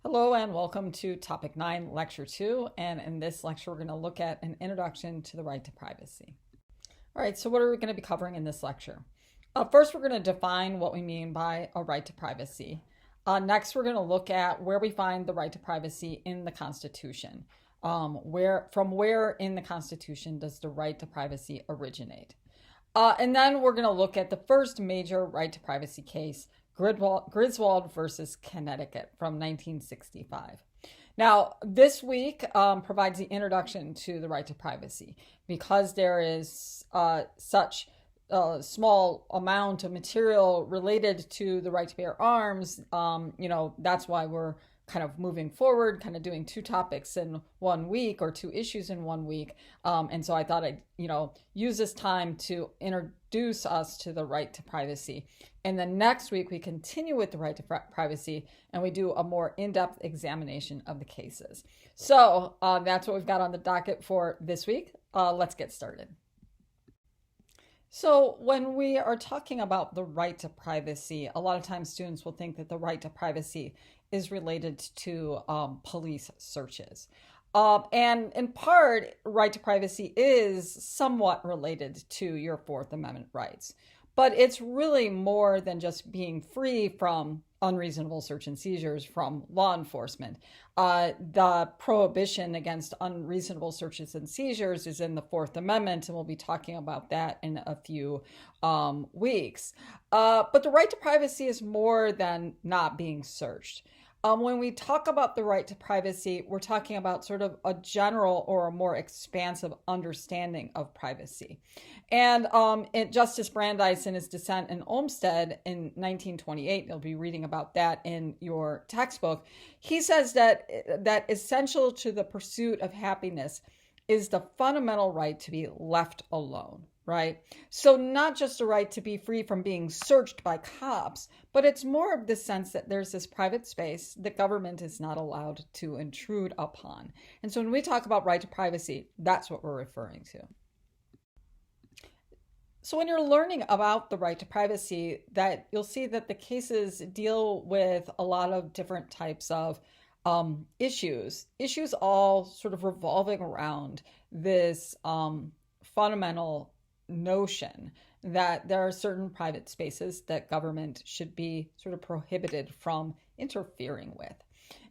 Hello and welcome to Topic 9, Lecture 2. And in this lecture, we're going to look at an introduction to the right to privacy. All right, so what are we going to be covering in this lecture? First, we're going to define what we mean by a right to privacy. Next, we're going to look at where we find the right to privacy in the Constitution. From where in the Constitution does the right to privacy originate? And then we're going to look at the first major right to privacy case, Griswold versus Connecticut from 1965. Now, this week provides the introduction to the right to privacy because there is such a small amount of material related to the right to bear arms. That's why we're kind of moving forward, kind of doing two topics in 1 week or two issues in 1 week. And so I thought I'd, use this time to introduce us to the right to privacy. And then next week, we continue with the right to privacy and we do a more in-depth examination of the cases. So that's what we've got on the docket for this week. Let's get started. So when we are talking about the right to privacy, a lot of times students will think that the right to privacy is related to police searches. And in part, right to privacy is somewhat related to your Fourth Amendment rights. But it's really more than just being free from unreasonable search and seizures from law enforcement. The prohibition against unreasonable searches and seizures is in the Fourth Amendment, and we'll be talking about that in a few weeks. But the right to privacy is more than not being searched. When we talk about the right to privacy, we're talking about sort of a general or a more expansive understanding of privacy. And Justice Brandeis, in his dissent in Olmstead in 1928, you'll be reading about that in your textbook, he says that essential to the pursuit of happiness is the fundamental right to be left alone. Right? So not just a right to be free from being searched by cops, but it's more of the sense that there's this private space that government is not allowed to intrude upon. And so when we talk about right to privacy, that's what we're referring to. So when you're learning about the right to privacy, that you'll see that the cases deal with a lot of different types of issues all sort of revolving around this fundamental notion that there are certain private spaces that government should be sort of prohibited from interfering with.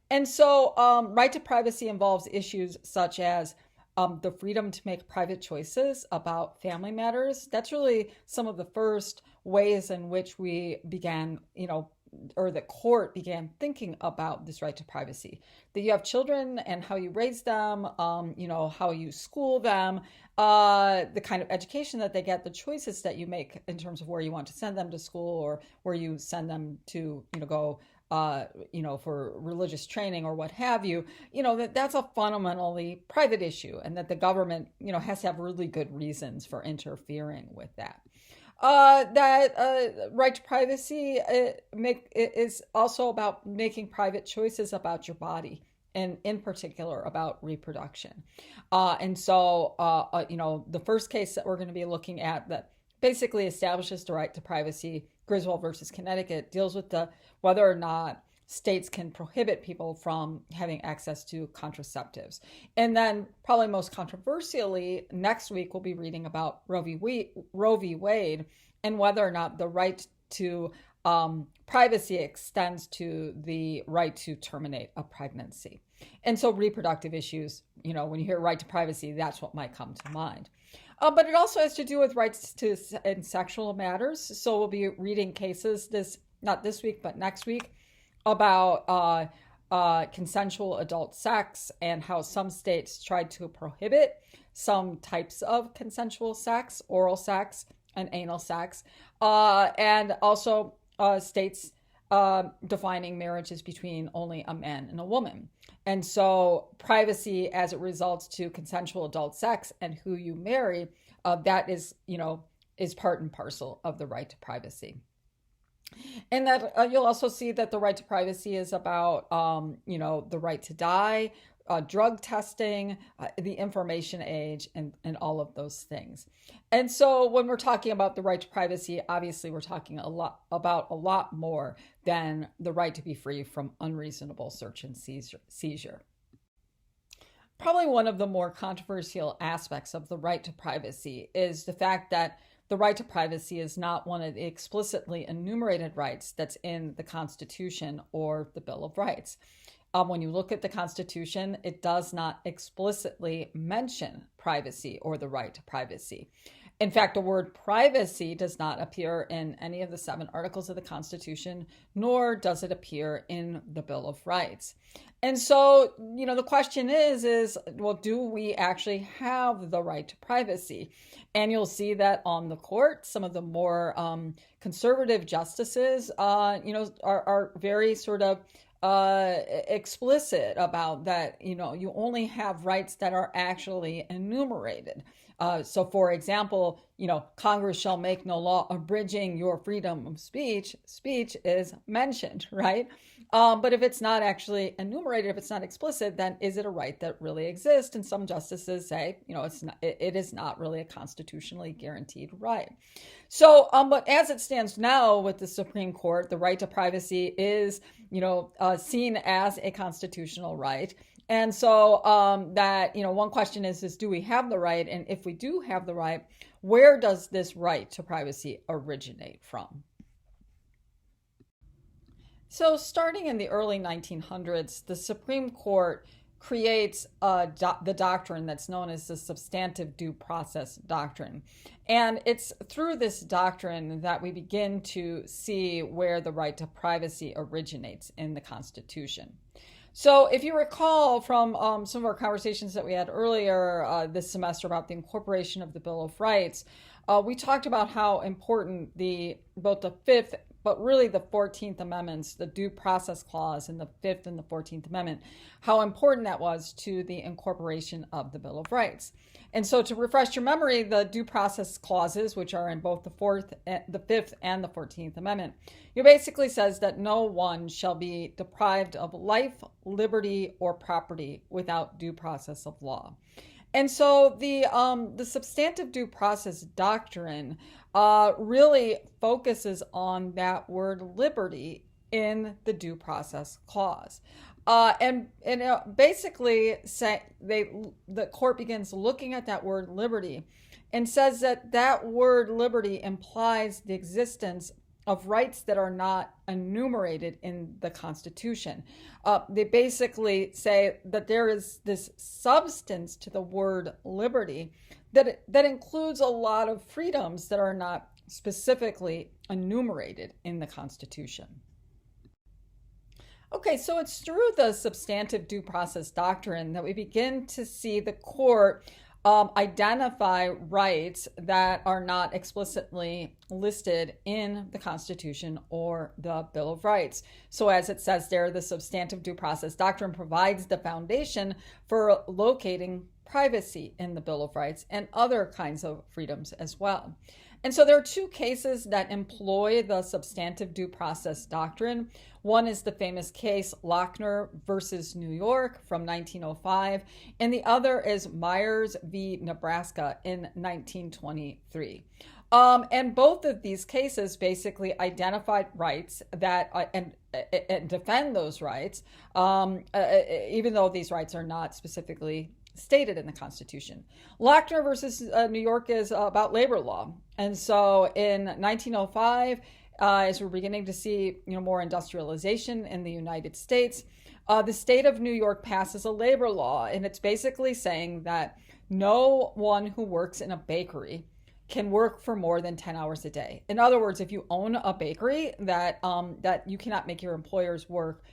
And so right to privacy involves issues such as the freedom to make private choices about family matters. That's really some of the first ways in which we began, or the court began thinking about this right to privacy, that you have children and how you raise them, how you school them, the kind of education that they get, the choices that you make in terms of where you want to send them to school or where you send them to, go, for religious training or what have you, that's a fundamentally private issue and that the government, has to have really good reasons for interfering with that. Right to privacy is also about making private choices about your body, and in particular about reproduction. And so, the first case that we're going to be looking at that basically establishes the right to privacy, Griswold versus Connecticut, deals with whether or not states can prohibit people from having access to contraceptives. And then probably most controversially, next week we'll be reading about Roe v. Wade and whether or not the right to privacy extends to the right to terminate a pregnancy. And so reproductive issues, when you hear right to privacy, that's what might come to mind. But it also has to do with rights in sexual matters. So we'll be reading cases not this week, but next week, about consensual adult sex and how some states tried to prohibit some types of consensual sex, oral sex, and anal sex, and also states defining marriages between only a man and a woman. And so privacy as it results to consensual adult sex and who you marry, that is part and parcel of the right to privacy. And that you'll also see that the right to privacy is about, the right to die, drug testing, the information age, and all of those things. And so when we're talking about the right to privacy, obviously we're talking about a lot more than the right to be free from unreasonable search and seizure. Probably one of the more controversial aspects of the right to privacy is the fact that the right to privacy is not one of the explicitly enumerated rights that's in the Constitution or the Bill of Rights. When you look at the Constitution, it does not explicitly mention privacy or the right to privacy. In fact, the word privacy does not appear in any of the 7 articles of the Constitution, nor does it appear in the Bill of Rights. And so, the question is, well, do we actually have the right to privacy? And you'll see that on the court, some of the more conservative justices, are very sort of explicit about that. You only have rights that are actually enumerated. So, for example, Congress shall make no law abridging your freedom of speech. Speech is mentioned, right? But if it's not actually enumerated, if it's not explicit, then is it a right that really exists? And some justices say, it is not really a constitutionally guaranteed right. So, but as it stands now with the Supreme Court, the right to privacy is, seen as a constitutional right. And so one question is do we have the right? And if we do have the right, where does this right to privacy originate from? So starting in the early 1900s, the Supreme Court creates the doctrine that's known as the Substantive Due Process Doctrine. And it's through this doctrine that we begin to see where the right to privacy originates in the Constitution. So if you recall from some of our conversations that we had earlier this semester about the incorporation of the Bill of Rights, we talked about how important both the Fifth, but really the 14th Amendments, the Due Process Clause in the Fifth and the 14th Amendment, how important that was to the incorporation of the Bill of Rights. And so to refresh your memory, the due process clauses, which are in both the Fifth and the 14th Amendment, it basically says that no one shall be deprived of life, liberty, or property without due process of law. And so the substantive due process doctrine really focuses on that word liberty in the due process clause. And basically the court begins looking at that word liberty and says that word liberty implies the existence of rights that are not enumerated in the Constitution. They basically say that there is this substance to the word liberty that includes a lot of freedoms that are not specifically enumerated in the Constitution. Okay, so it's through the substantive due process doctrine that we begin to see the court identify rights that are not explicitly listed in the Constitution or the Bill of Rights. So as it says there, the substantive due process doctrine provides the foundation for locating privacy in the Bill of Rights and other kinds of freedoms as well. And so there are 2 cases that employ the substantive due process doctrine. One is the famous case Lochner versus New York from 1905, and the other is Myers v. Nebraska in 1923. And both of these cases basically identified rights that and defend those rights, even though these rights are not specifically stated in the Constitution. Lochner versus New York is about labor law. And so in 1905, as we're beginning to see more industrialization in the United States, the state of New York passes a labor law, and it's basically saying that no one who works in a bakery can work for more than 10 hours a day. In other words, if you own a bakery, that you cannot make your employees work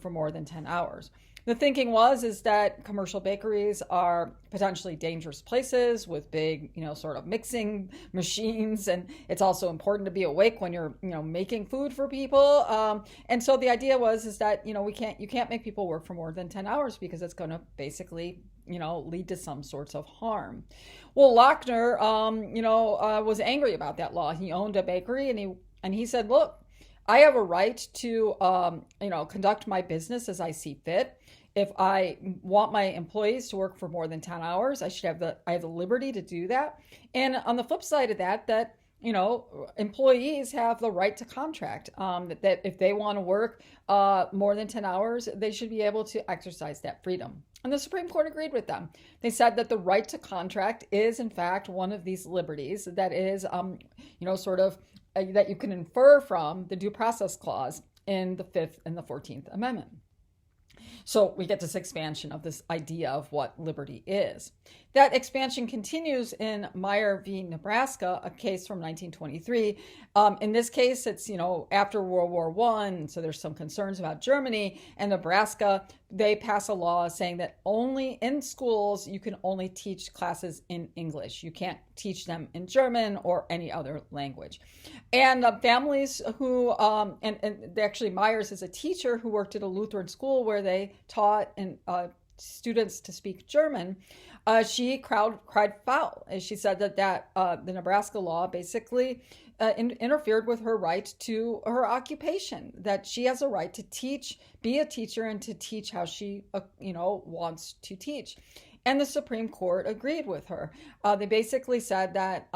for more than 10 hours. The thinking is that commercial bakeries are potentially dangerous places with big, sort of mixing machines, and it's also important to be awake when you're, making food for people. And so the idea is that you can't make people work for more than 10 hours because it's going to basically lead to some sorts of harm. Well, Lochner, was angry about that law. He owned a bakery, and he said, look, I have a right to, conduct my business as I see fit. If I want my employees to work for more than 10 hours, I have the liberty to do that. And on the flip side of that, employees have the right to contract, that if they want to work more than 10 hours, they should be able to exercise that freedom. And the Supreme Court agreed with them. They said that the right to contract is, in fact, one of these liberties that is, that you can infer from the Due Process Clause in the Fifth and the 14th Amendment. So we get this expansion of this idea of what liberty is. That expansion continues in Meyer v. Nebraska, a case from 1923. In this case, it's, after World War I, so there's some concerns about Germany and Nebraska. They pass a law saying that only in schools you can only teach classes in English. You can't teach them in German or any other language. And families who, and actually Myers is a teacher who worked at a Lutheran school where they taught students to speak German. She cried foul. And she said that the Nebraska law basically interfered with her right to her occupation, that she has a right to teach, be a teacher, and to teach how she, wants to teach. And the Supreme Court agreed with her. They basically said that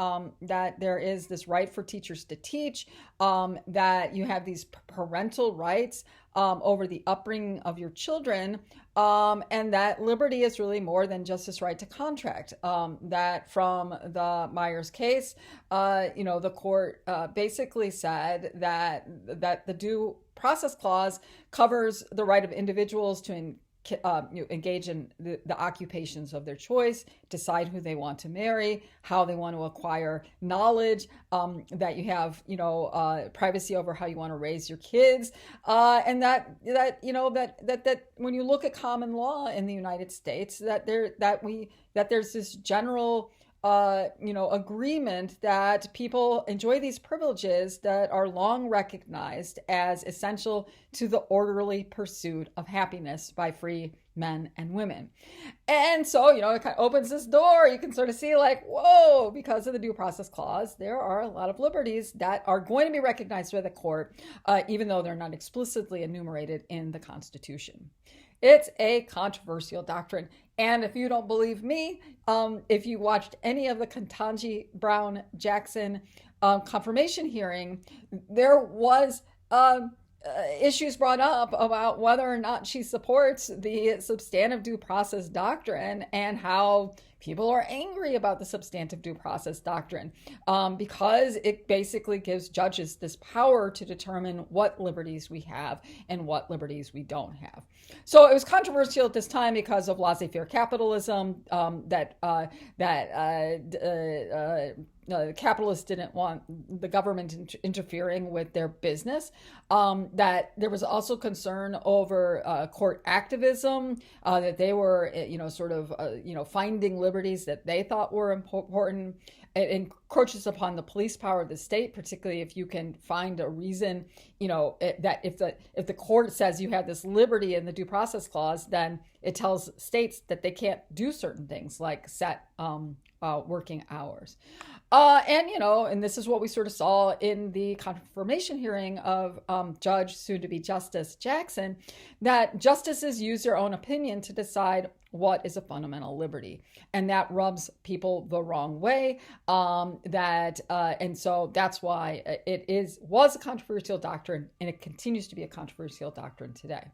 there is this right for teachers to teach, that you have these parental rights over the upbringing of your children, and that liberty is really more than just this right to contract. That from the Myers case, the court basically said that the Due Process Clause covers the right of individuals to engage in the occupations of their choice, decide who they want to marry, how they want to acquire knowledge, that you have, privacy over how you want to raise your kids, and that when you look at common law in the United States, that there's this general agreement that people enjoy these privileges that are long recognized as essential to the orderly pursuit of happiness by free men and women. And so, it kind of opens this door. You can sort of see like, whoa, because of the Due Process Clause, there are a lot of liberties that are going to be recognized by the court, even though they're not explicitly enumerated in the Constitution. It's a controversial doctrine. And if you don't believe me, if you watched any of the Ketanji Brown Jackson confirmation hearing, there was issues brought up about whether or not she supports the substantive due process doctrine and how people are angry about the substantive due process doctrine because it basically gives judges this power to determine what liberties we have and what liberties we don't have. So it was controversial at this time because of laissez-faire capitalism, capitalists didn't want the government interfering with their business, that there was also concern over court activism, that they were, finding liberties that they thought were important. It encroaches upon the police power of the state, particularly if you can find a reason, that if the court says you have this liberty in the Due Process Clause, then it tells states that they can't do certain things like set working hours. And this is what we sort of saw in the confirmation hearing of Judge, soon to be Justice Jackson, that justices use their own opinion to decide what is a fundamental liberty. And that rubs people the wrong way. And so that's why it was a controversial doctrine, and it continues to be a controversial doctrine today.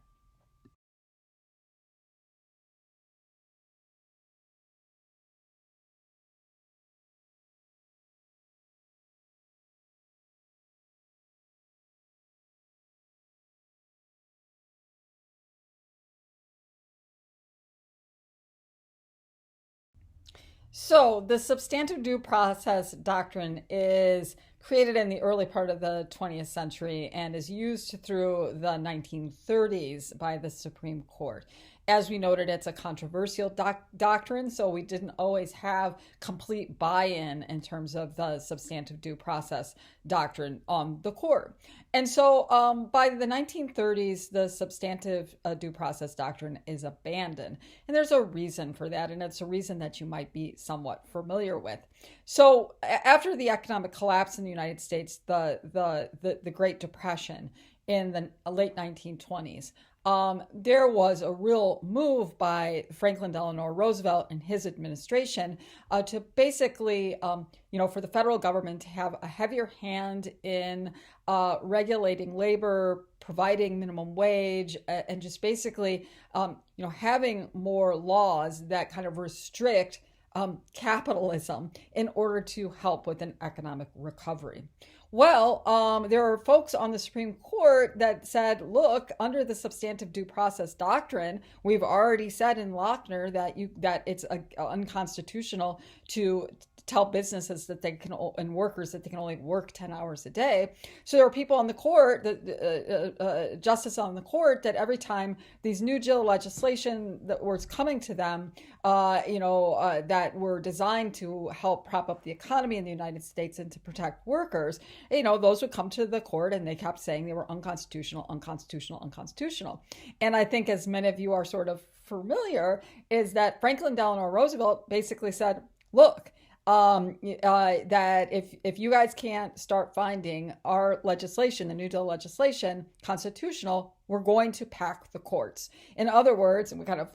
So the substantive due process doctrine is created in the early part of the 20th century and is used through the 1930s by the Supreme Court. As we noted, it's a controversial doctrine, so we didn't always have complete buy-in in terms of the substantive due process doctrine on the court. And so by the 1930s, the substantive due process doctrine is abandoned. And there's a reason for that, and it's a reason that you might be somewhat familiar with. So after the economic collapse in the United States, the Great Depression in the late 1920s, there was a real move by Franklin Delano Roosevelt and his administration to basically, for the federal government to have a heavier hand in regulating labor, providing minimum wage, and just basically, having more laws that kind of restrict capitalism in order to help with an economic recovery. Well, there are folks on the Supreme Court that said, look, under the substantive due process doctrine, we've already said in Lochner that it's unconstitutional to tell businesses that they can, and workers that they can only work 10 hours a day. So there are people on the court, justice on the court, that every time these New Deal legislation that was coming to them, that were designed to help prop up the economy in the United States and to protect workers, those would come to the court and they kept saying they were unconstitutional, unconstitutional, unconstitutional. And I think, as many of you are sort of familiar, is that Franklin Delano Roosevelt basically said, look, that if you guys can't start finding our legislation, the New Deal legislation, constitutional, we're going to pack the courts. In other words, and we kind of,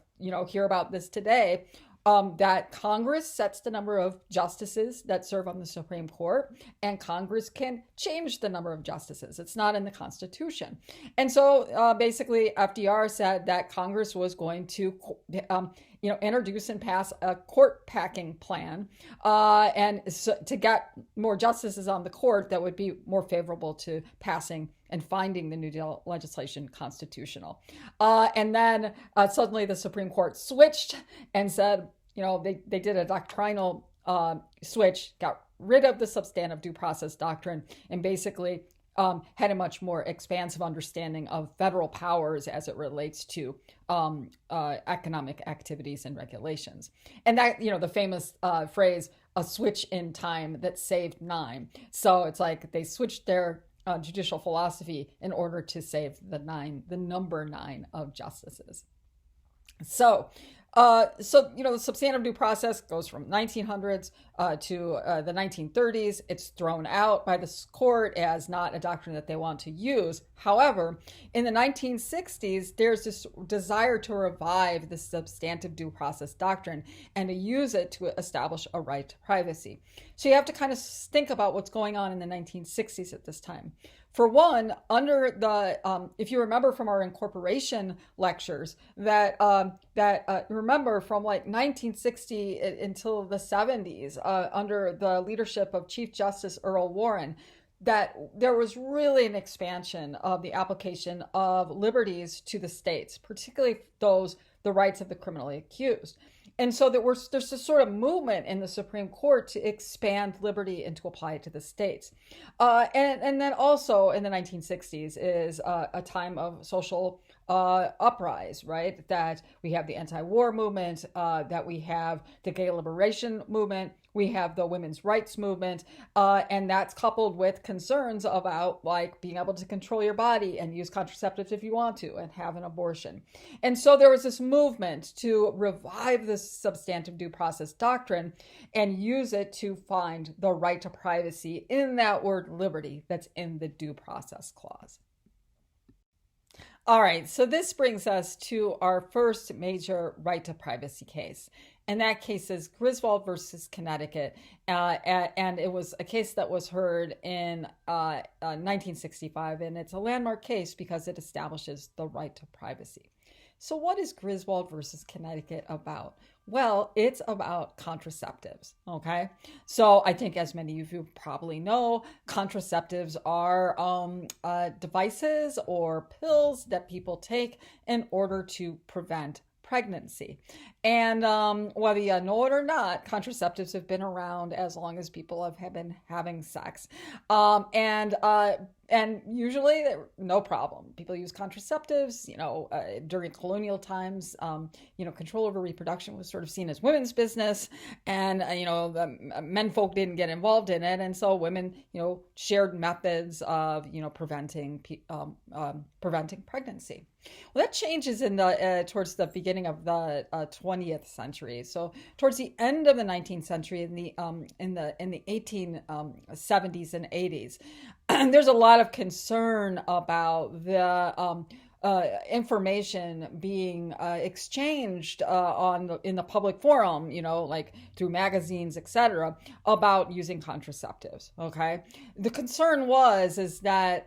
hear about this today, that Congress sets the number of justices that serve on the Supreme Court, and Congress can change the number of justices. It's not in the Constitution. And so basically FDR said that Congress was going to introduce and pass a court packing plan, and so to get more justices on the court that would be more favorable to passing and finding the New Deal legislation constitutional. And then suddenly the Supreme Court switched and said, they did a doctrinal switch, got rid of the substantive due process doctrine, and basically had a much more expansive understanding of federal powers as it relates to economic activities and regulations. And that, the famous phrase, a switch in time that saved nine. So it's like they switched their judicial philosophy in order to save the number nine of justices. So the substantive due process goes from 1900s to the 1930s. It's thrown out by the court as not a doctrine that they want to use. However, in the 1960s, there's this desire to revive the substantive due process doctrine and to use it to establish a right to privacy. So you have to kind of think about what's going on in the 1960s at this time. For one, under the, if you remember from our incorporation lectures, remember from like 1960 until the 70s, under the leadership of Chief Justice Earl Warren, that there was really an expansion of the application of liberties to the states, particularly the rights of the criminally accused. And so there's this sort of movement in the Supreme Court to expand liberty and to apply it to the states. And then also in the 1960s is a time of social uprise, right? That we have the anti-war movement, that we have the gay liberation movement, we have the women's rights movement, and that's coupled with concerns about like being able to control your body and use contraceptives if you want to and have an abortion. And so there was this movement to revive this substantive due process doctrine and use it to find the right to privacy in that word liberty that's in the due process clause. All right, so this brings us to our first major right to privacy case. And that case is Griswold versus Connecticut. And it was a case that was heard in 1965. And it's a landmark case because it establishes the right to privacy. So what is Griswold versus Connecticut about? Well, it's about contraceptives, okay? So I think, as many of you probably know, contraceptives are devices or pills that people take in order to prevent pregnancy. And whether you know it or not, contraceptives have been around as long as people have been having sex. And And usually, no problem. People use contraceptives. During colonial times, control over reproduction was sort of seen as women's business, and the men folk didn't get involved in it, and so women, shared methods of, preventing pregnancy. Well, that changes in the towards the beginning of the 20th century. So towards the end of the 19th century, in the 1870s and 80s, there's a lot of concern about the information being exchanged in the public forum, like through magazines, etc., about using contraceptives. Okay, the concern is that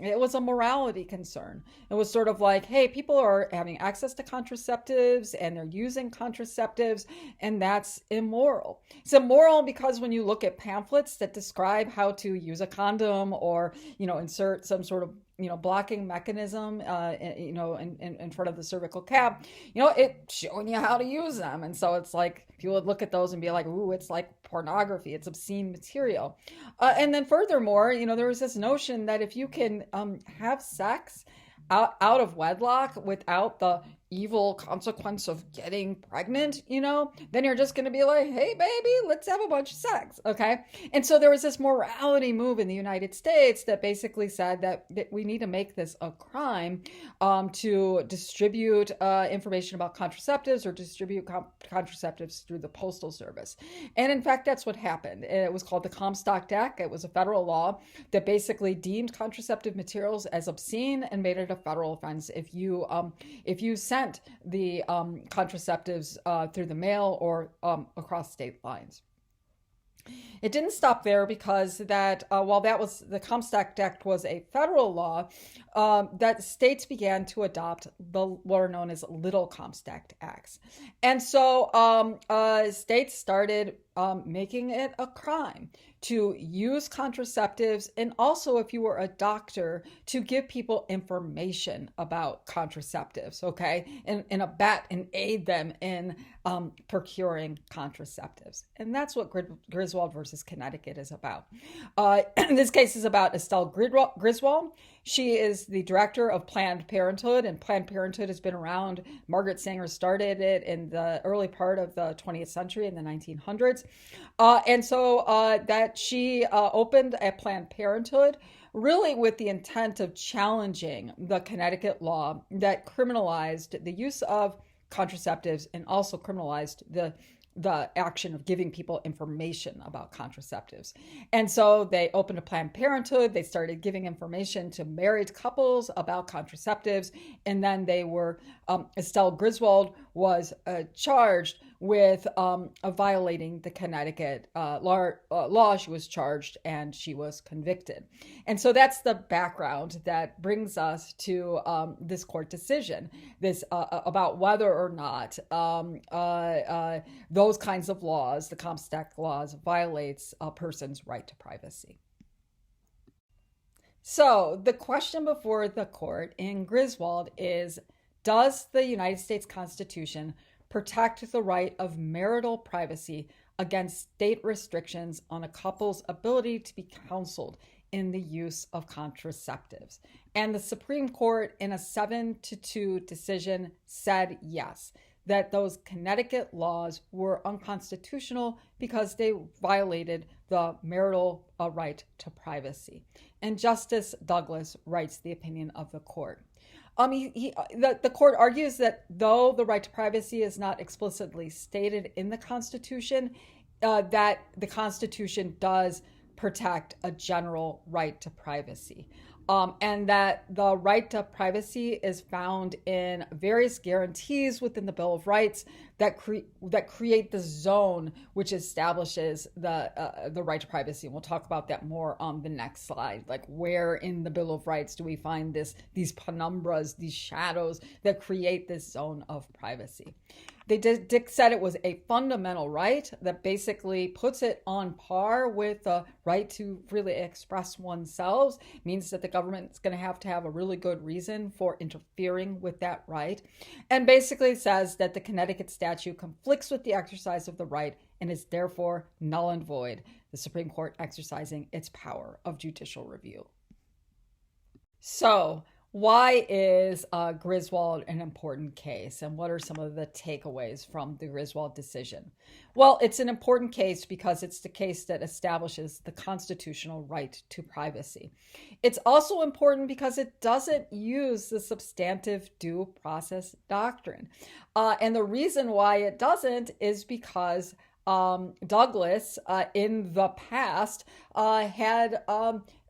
it was a morality concern. It was sort of like, hey, people are having access to contraceptives and they're using contraceptives, and that's immoral. It's immoral because when you look at pamphlets that describe how to use a condom or insert some sort of blocking mechanism, in front of the cervical cap, it's showing you how to use them. And so it's like, people would look at those and be like, ooh, it's like pornography. It's obscene material. And then furthermore, there was this notion that if you can have sex out of wedlock without the evil consequence of getting pregnant, then you're just going to be like, hey, baby, let's have a bunch of sex. Okay. And so there was this morality move in the United States that basically said that we need to make this a crime to distribute information about contraceptives or distribute contraceptives through the Postal Service. And in fact, that's what happened. It was called the Comstock Act. It was a federal law that basically deemed contraceptive materials as obscene and made it a federal offense if you sent the contraceptives through the mail or across state lines. It didn't stop there because while the Comstock Act was a federal law, that states began to adopt what are known as Little Comstock Acts. And so states started making it a crime to use contraceptives, and also, if you were a doctor, to give people information about contraceptives, okay, and abet and aid them in procuring contraceptives. And that's what Griswold versus Connecticut is about. This case is about Estelle Griswold. She is the director of Planned Parenthood, and Planned Parenthood has been around. Margaret Sanger started it in the early part of the 20th century, in the 1900s. And so that she opened a Planned Parenthood really with the intent of challenging the Connecticut law that criminalized the use of contraceptives and also criminalized the action of giving people information about contraceptives. And so they opened a Planned Parenthood. They started giving information to married couples about contraceptives. And then Estelle Griswold was charged with violating the Connecticut law. She was charged and she was convicted. And so that's the background that brings us to this court decision, about whether or not those kinds of laws, the Comstock laws, violates a person's right to privacy. So the question before the court in Griswold is, does the United States Constitution protect the right of marital privacy against state restrictions on a couple's ability to be counseled in the use of contraceptives? And the Supreme Court, in a 7-2 decision, said yes, that those Connecticut laws were unconstitutional because they violated the marital right to privacy. And Justice Douglas writes the opinion of the court. The court argues that though the right to privacy is not explicitly stated in the Constitution, that the Constitution does protect a general right to privacy. And that the right to privacy is found in various guarantees within the Bill of Rights that create the zone which establishes the right to privacy. And we'll talk about that more on the next slide. Like, where in the Bill of Rights do we find these penumbras, these shadows that create this zone of privacy? Dick said it was a fundamental right that basically puts it on par with the right to freely express oneself. It means that the government is going to have a really good reason for interfering with that right. And basically says that the Connecticut statute conflicts with the exercise of the right and is therefore null and void, the Supreme Court exercising its power of judicial review. So, why is Griswold an important case, and what are some of the takeaways from the Griswold decision? Well, it's an important case because it's the case that establishes the constitutional right to privacy. It's also important because it doesn't use the substantive due process doctrine. And the reason why it doesn't is because Douglas, in the past, had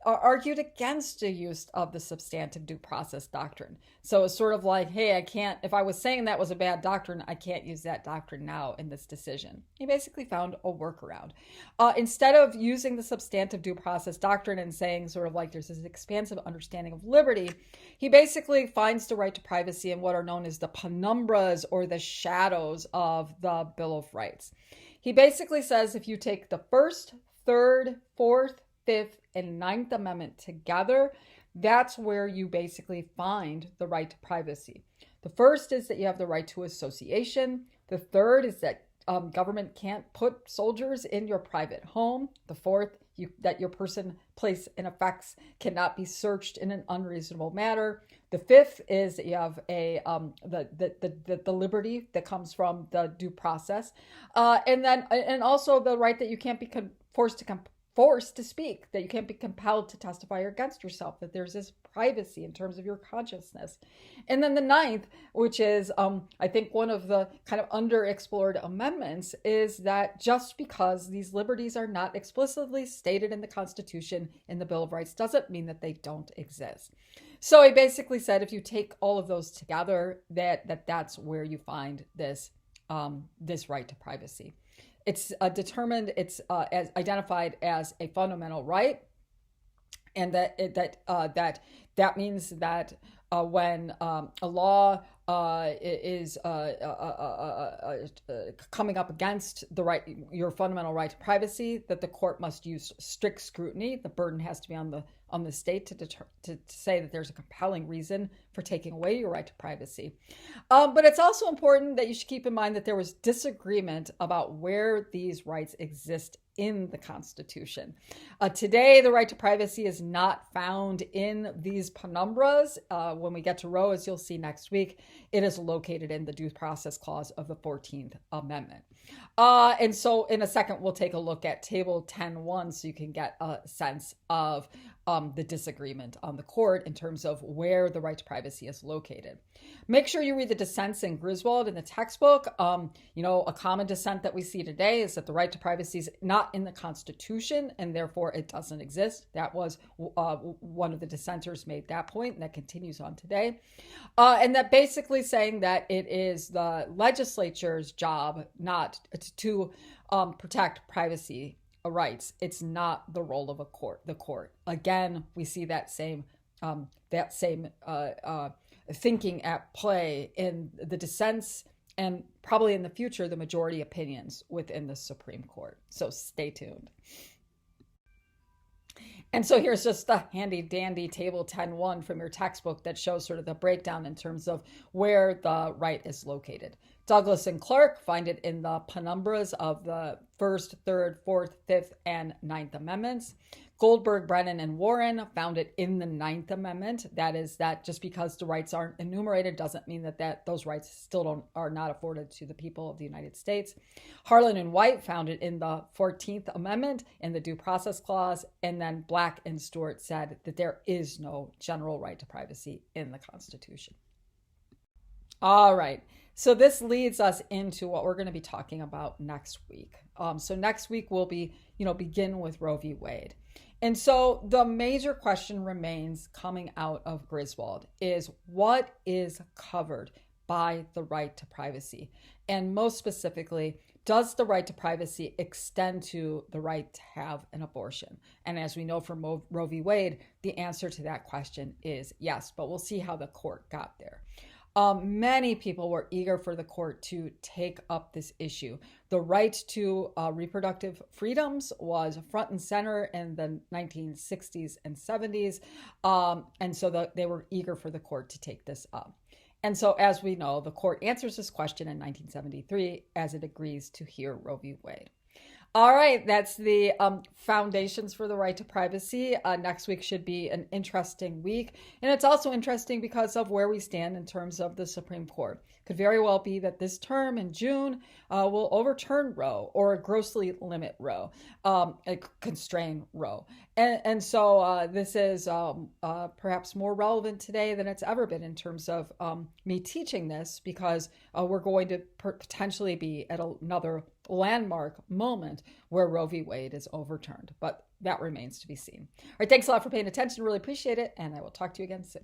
argued against the use of the substantive due process doctrine. So it's sort of like, hey, I can't, if I was saying that was a bad doctrine, I can't use that doctrine now in this decision. He basically found a workaround. Instead of using the substantive due process doctrine and saying sort of like there's this expansive understanding of liberty, he basically finds the right to privacy in what are known as the penumbras or the shadows of the Bill of Rights. He basically says if you take the First, Third, Fourth, Fifth, and Ninth Amendment together, that's where you basically find the right to privacy. The first is that you have the right to association. The third is that government can't put soldiers in your private home. The fourth, that your person, place, and effects cannot be searched in an unreasonable manner. The fifth is that you have the liberty that comes from the due process, and also the right that you can't be forced to speak, that you can't be compelled to testify against yourself, that there's this privacy in terms of your consciousness. And then the ninth, which is, I think, one of the kind of underexplored amendments, is that just because these liberties are not explicitly stated in the Constitution, in the Bill of Rights, doesn't mean that they don't exist. So he basically said if you take all of those together, that's where you find this right to privacy. It's determined, it's as identified as a fundamental right, and that means that when a law is coming up against your fundamental right to privacy, that the court must use strict scrutiny. The burden has to be on the state to say that there's a compelling reason for taking away your right to privacy. But it's also important that you should keep in mind that there was disagreement about where these rights exist in the Constitution. Today, the right to privacy is not found in these penumbras. When we get to Roe, as you'll see next week, it is located in the Due Process Clause of the 14th Amendment. And so in a second, we'll take a look at Table 10.1 so you can get a sense of the disagreement on the court in terms of where the right to privacy is located. Make sure you read the dissents in Griswold in the textbook. A common dissent that we see today is that the right to privacy is not in the Constitution and therefore it doesn't exist. That was one of the dissenters made that point, and that continues on today. And that basically saying that it is the legislature's job not to protect privacy rights. It's not the role of the court. Again, we see that same thinking at play in the dissents and probably in the future, the majority opinions within the Supreme Court. So stay tuned. And so here's just the handy dandy Table 10.1 from your textbook that shows sort of the breakdown in terms of where the right is located. Douglas and Clark find it in the penumbras of the First, Third, Fourth, Fifth, and Ninth Amendments. Goldberg, Brennan, and Warren found it in the Ninth Amendment. That is that just because the rights aren't enumerated doesn't mean that those rights still are not afforded to the people of the United States. Harlan and White found it in the 14th Amendment in the Due Process Clause, and then Black and Stewart said that there is no general right to privacy in the Constitution. All right. So this leads us into what we're going to be talking about next week. So next week we'll begin with Roe v. Wade. And so the major question remains coming out of Griswold is what is covered by the right to privacy? And most specifically, does the right to privacy extend to the right to have an abortion? And as we know from Roe v. Wade, the answer to that question is yes, but we'll see how the court got there. Many people were eager for the court to take up this issue. The right to reproductive freedoms was front and center in the 1960s and 70s. And so they were eager for the court to take this up. And so, as we know, the court answers this question in 1973 as it agrees to hear Roe v. Wade. All right, that's the foundations for the right to privacy. Next week should be an interesting week. And it's also interesting because of where we stand in terms of the Supreme Court. Could very well be that this term in June will overturn Roe or grossly limit Roe, constrain Roe. And so this is perhaps more relevant today than it's ever been in terms of me teaching this, because we're going to potentially be at another landmark moment where Roe v. Wade is overturned. But that remains to be seen. All right, thanks a lot for paying attention. Really appreciate it. And I will talk to you again soon.